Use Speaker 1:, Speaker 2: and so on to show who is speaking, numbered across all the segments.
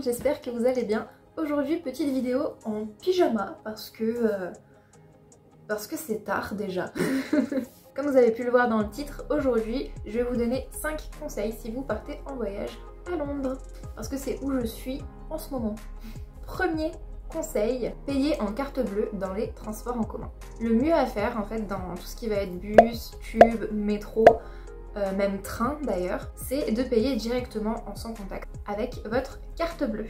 Speaker 1: monde, j'espère que vous allez bien. Aujourd'hui, petite vidéo en pyjama parce que c'est tard déjà. Comme vous avez pu le voir dans le titre, aujourd'hui, je vais vous donner 5 conseils si vous partez en voyage à Londres. Parce que c'est où je suis en ce moment. Premier conseil, payer en carte bleue dans les transports en commun. Le mieux à faire en fait dans tout ce qui va être bus, tube, métro, même train d'ailleurs, c'est de payer directement en sans contact avec votre carte bleue.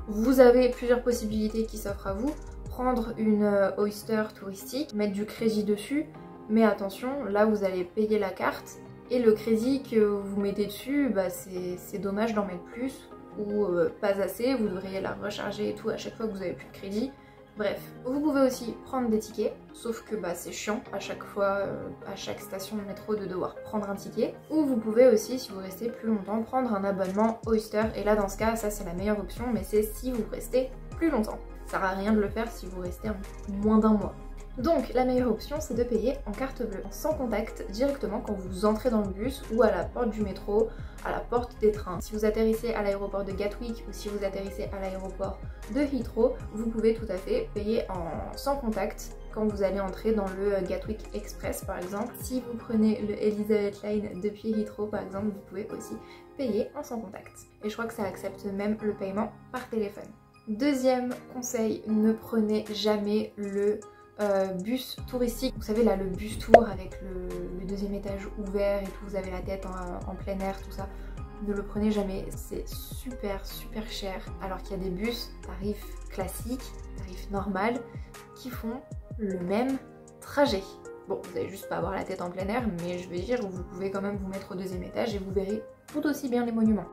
Speaker 1: Vous avez plusieurs possibilités qui s'offrent à vous. Prendre une Oyster touristique, mettre du crédit dessus, mais attention, là vous allez payer la carte et le crédit que vous mettez dessus, bah, c'est dommage d'en mettre plus ou pas assez, vous devriez la recharger et tout à chaque fois que vous avez plus de crédit. Bref, vous pouvez aussi prendre des tickets, sauf que bah, c'est chiant à chaque fois, à chaque station de métro de devoir prendre un ticket. Ou vous pouvez aussi, si vous restez plus longtemps, prendre un abonnement Oyster. Et là dans ce cas, ça c'est la meilleure option, mais c'est si vous restez plus longtemps. Ça sert à rien de le faire si vous restez moins d'un mois. Donc la meilleure option c'est de payer en carte bleue, sans contact, directement quand vous entrez dans le bus ou à la porte du métro, à la porte des trains. Si vous atterrissez à l'aéroport de Gatwick ou si vous atterrissez à l'aéroport de Heathrow, vous pouvez tout à fait payer sans contact quand vous allez entrer dans le Gatwick Express par exemple. Si vous prenez le Elizabeth Line depuis Heathrow par exemple, vous pouvez aussi payer en sans contact. Et je crois que ça accepte même le paiement par téléphone. Deuxième conseil, ne prenez jamais le bus touristique. Vous savez là, le bus tour avec le deuxième étage ouvert et tout, vous avez la tête en plein air, tout ça. Ne le prenez jamais, c'est super cher. Alors qu'il y a des bus tarifs classiques, tarifs normal, qui font le même trajet. Bon, vous n'allez juste pas avoir la tête en plein air, mais je veux dire, vous pouvez quand même vous mettre au deuxième étage et vous verrez tout aussi bien les monuments.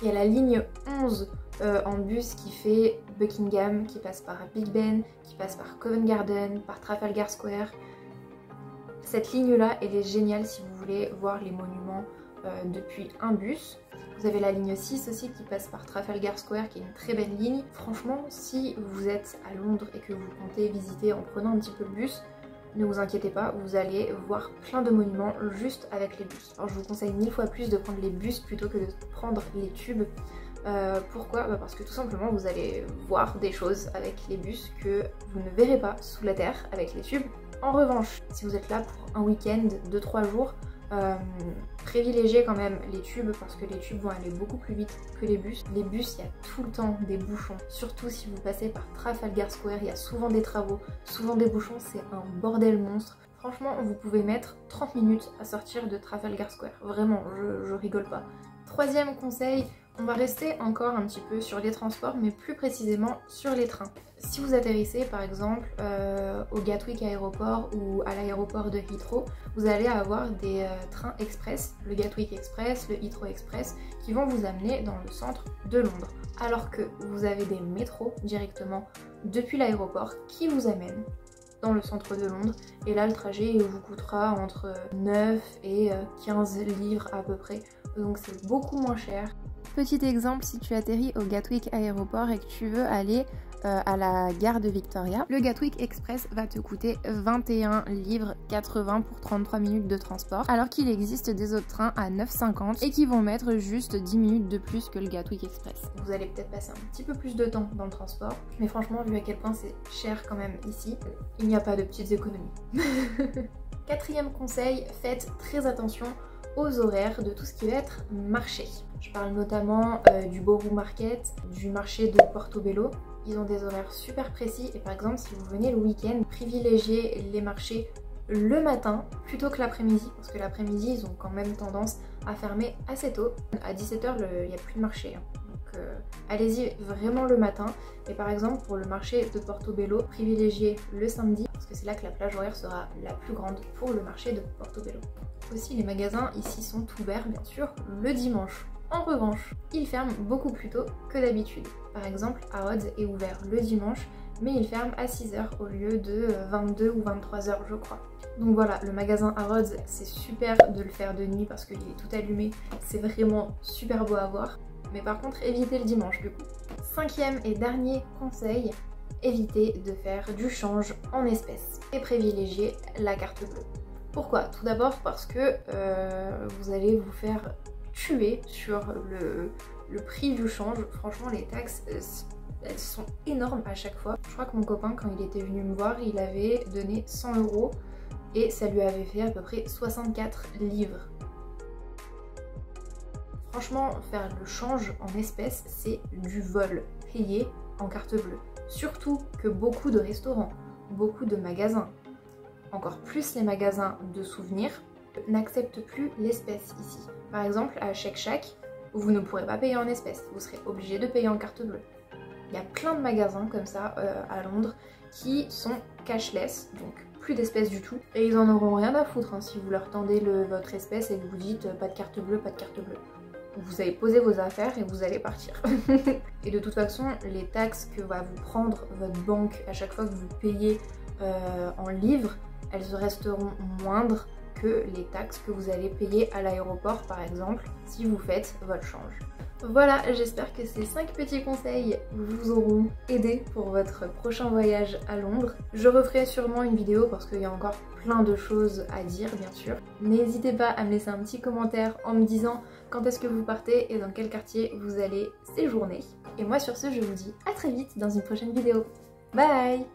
Speaker 1: Il y a la ligne 11 en bus qui fait Buckingham, qui passe par Big Ben, qui passe par Covent Garden, par Trafalgar Square. Cette ligne-là, elle est géniale si vous voulez voir les monuments depuis un bus. Vous avez la ligne 6 aussi qui passe par Trafalgar Square, qui est une très belle ligne. Franchement, si vous êtes à Londres et que vous comptez visiter en prenant un petit peu le bus, ne vous inquiétez pas, vous allez voir plein de monuments juste avec les bus. Alors je vous conseille 1000 fois plus de prendre les bus plutôt que de prendre les tubes. Pourquoi? Parce que tout simplement vous allez voir des choses avec les bus que vous ne verrez pas sous la terre avec les tubes. En revanche, si vous êtes là pour un week-end de 3 jours, privilégiez quand même les tubes parce que les tubes vont aller beaucoup plus vite que les bus. Les bus, il y a tout le temps des bouchons, surtout si vous passez par Trafalgar Square, il y a souvent des travaux, souvent des bouchons, c'est un bordel monstre. Franchement, vous pouvez mettre 30 minutes à sortir de Trafalgar Square, vraiment, je rigole pas. Troisième conseil, on va rester encore un petit peu sur les transports, mais plus précisément sur les trains. Si vous atterrissez par exemple au Gatwick Aéroport ou à l'aéroport de Heathrow, vous allez avoir des trains express, le Gatwick Express, le Heathrow Express, qui vont vous amener dans le centre de Londres. Alors que vous avez des métros directement depuis l'aéroport qui vous amènent dans le centre de Londres. Et là, le trajet vous coûtera entre 9 et 15 livres à peu près. Donc c'est beaucoup moins cher. Petit exemple, si tu atterris au Gatwick Aéroport et que tu veux aller à la gare de Victoria, le Gatwick Express va te coûter 21 livres 80 pour 33 minutes de transport, alors qu'il existe des autres trains à 9,50 et qui vont mettre juste 10 minutes de plus que le Gatwick Express. Vous allez peut-être passer un petit peu plus de temps dans le transport, mais franchement, vu à quel point c'est cher quand même ici, il n'y a pas de petites économies. Quatrième conseil, faites très attention aux horaires de tout ce qui va être marché. Je parle notamment du Borough Market, du marché de Portobello. Ils ont des horaires super précis et par exemple si vous venez le week-end, privilégiez les marchés le matin plutôt que l'après-midi parce que l'après-midi ils ont quand même tendance à fermer assez tôt. À 17 h il n'y a plus de marché. Donc allez-y vraiment le matin. Et par exemple pour le marché de Portobello, privilégiez le samedi parce que c'est là que la plage horaire sera la plus grande pour le marché de Portobello. Aussi les magasins ici sont ouverts bien sûr le dimanche. En revanche, ils ferment beaucoup plus tôt que d'habitude. Par exemple, Harrods est ouvert le dimanche mais il ferme à 6h au lieu de 22 ou 23h je crois. Donc voilà, le magasin Harrods, c'est super de le faire de nuit parce qu'il est tout allumé, c'est vraiment super beau à voir. Mais par contre, évitez le dimanche du coup. 5e et dernier conseil, évitez de faire du change en espèces et privilégiez la carte bleue. Pourquoi? Tout d'abord parce que vous allez vous faire tuer sur le prix du change. Franchement, les taxes, elles sont énormes à chaque fois. Je crois que mon copain, quand il était venu me voir, il avait donné 100 € et ça lui avait fait à peu près 64 livres. Franchement, faire le change en espèces, c'est du vol payé en carte bleue. Surtout que beaucoup de restaurants, beaucoup de magasins, encore plus les magasins de souvenirs, n'acceptent plus l'espèce ici. Par exemple, à Shake Shack, vous ne pourrez pas payer en espèces, vous serez obligé de payer en carte bleue. Il y a plein de magasins comme ça à Londres qui sont cashless, donc plus d'espèces du tout. Et ils en auront rien à foutre hein, si vous leur tendez votre espèce et que vous dites pas de carte bleue, pas de carte bleue. Vous allez poser vos affaires et vous allez partir. Et de toute façon, les taxes que va vous prendre votre banque à chaque fois que vous payez en livres, elles resteront moindres que les taxes que vous allez payer à l'aéroport par exemple si vous faites votre change. Voilà, j'espère que ces 5 petits conseils vous auront aidé pour votre prochain voyage à Londres. Je referai sûrement une vidéo parce qu'il y a encore plein de choses à dire bien sûr. N'hésitez pas à me laisser un petit commentaire en me disant quand est-ce que vous partez et dans quel quartier vous allez séjourner. Et moi sur ce, je vous dis à très vite dans une prochaine vidéo. Bye!